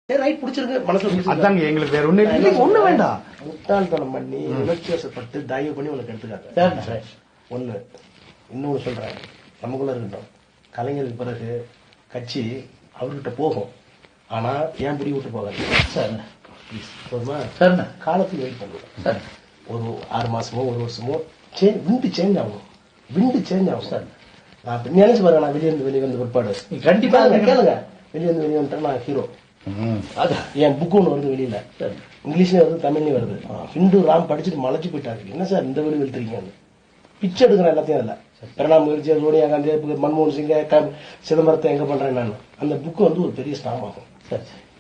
Right பிடிச்சிருக்கு மனசுல அதாங்க எங்களுக்கு வேற ஒண்ணு வேண்டாம். முட்டாள்தனம் பண்ணி உணர்ச்சிவசப்பட்டு தயவு பண்ணி உனக்கு எடுத்துக்காங்க. ஒண்ணு இன்னொன்னு சொல்றேன், நமக்குள்ள இருக்கட்டும். கலைஞருக்கு பிறகு கட்சி அவர்கிட்ட போகும், ஆனா ஏன் பிடி விட்டு போகாது சார். போதுமா சார்? காலத்துக்கு வெயிட் பண்ணுவேன். ஒரு 6 மாசமோ 1 வருஷமோ விண்டு சேஞ்ச் ஆகும், விண்டு சேஞ்ச் ஆகும் சார். நான் நினைச்சு பாருங்க, நான் வெளியே வந்த பிற்பாடு கண்டிப்பா கேளுங்க, வெளியே வந்துட்டா நான் ஹீரோ. என் புக்கு ஒண்ணு வருது வெளியில, இங்கிலீஷ்லயும் வருது தமிழ்லயும் வருது. ஹிந்து ராம் படிச்சுட்டு மலைச்சு போயிட்டாரு. என்ன சார் இந்த வெளி வெளுத்துறீங்க? பிச்சை எடுக்கிறேன் எல்லாத்தையும். அதுல பிரணாப் முகர்ஜி, சோனியா காந்தி, மன்மோகன் சிங், சிதம்பரத்தை எங்க பண்றேன் நான். அந்த புக்கு ஒரு பெரிய ஸ்டாம் ஆகும்.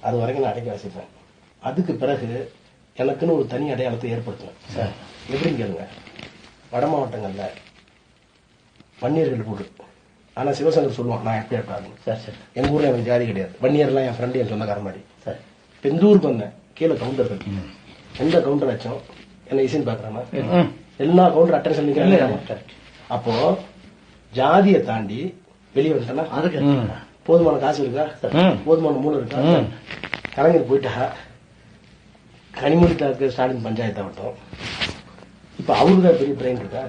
அது வரைக்கும் நான் அடைக்க வாசிப்பேன். அதுக்கு பிறகு எனக்குன்னு ஒரு தனி அடையாளத்தை ஏற்படுத்துவேன் சார். எப்படின்னு கேளுங்க, வட மாவட்டங்கள்ல வன்னியர்கள் போடு, ஆனா சிவசங்கர் சொல்லுவான் நான் எப்படி இருப்பாங்க சார். சார் எங்க ஊர்ல எனக்கு ஜாதி கிடையாது, வன்னியர்லாம் என் ஃப்ரெண்டு, என் சொந்தக்காரன் மாதிரி சார். இப்ப இந்த ஊருக்கு வந்தேன், கீழே கவுண்டர்கள், எந்த கவுண்டர் ஆச்சும் என்ன இசைன்னு பாக்குறானா, எல்லா கவுண்டர் அட்டென்ஷன் நிக்கிறாங்க. அப்போ ஜாதியை தாண்டி வெளியே வந்துட்டேன்னா போதுமான காசு இருக்கா, போதுமான மூளை இருக்கா? கலைஞர் போயிட்டா கனிமொழி தாக்கு ஸ்டாலின் பஞ்சாயத்து ஆகட்டும், இப்ப அவருக்கு தான் பெரிய பிரெயின் இருக்கா?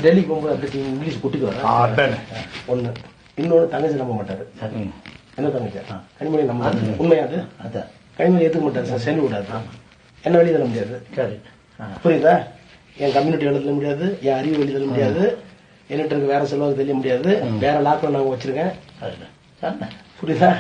டெல்லிக்கு போகும்போது அப்படி இங்கிலீஷ் கூட்டிட்டு வர ஒண்ணு. இன்னொன்னு தங்கச்சி நம்ப மாட்டாரு. என்ன தங்கச்சி? கனிமொழி நம்ப உண்மையாது. கனிமொழி ஏத்துக்க மாட்டாரு சார், சேர்ந்து விடாது. என்ன வெளியே தர முடியாது, புரியுதா? என் கம்யூனிட்டி வெளியே தர முடியாது, என் அறிவு வெளியே தர முடியாது, என்கிட்ட இருக்க வேற செல்வாக்கு தெரிய முடியாது, வேற லாக்ல நான் வச்சிருக்கேன், புரியுதா?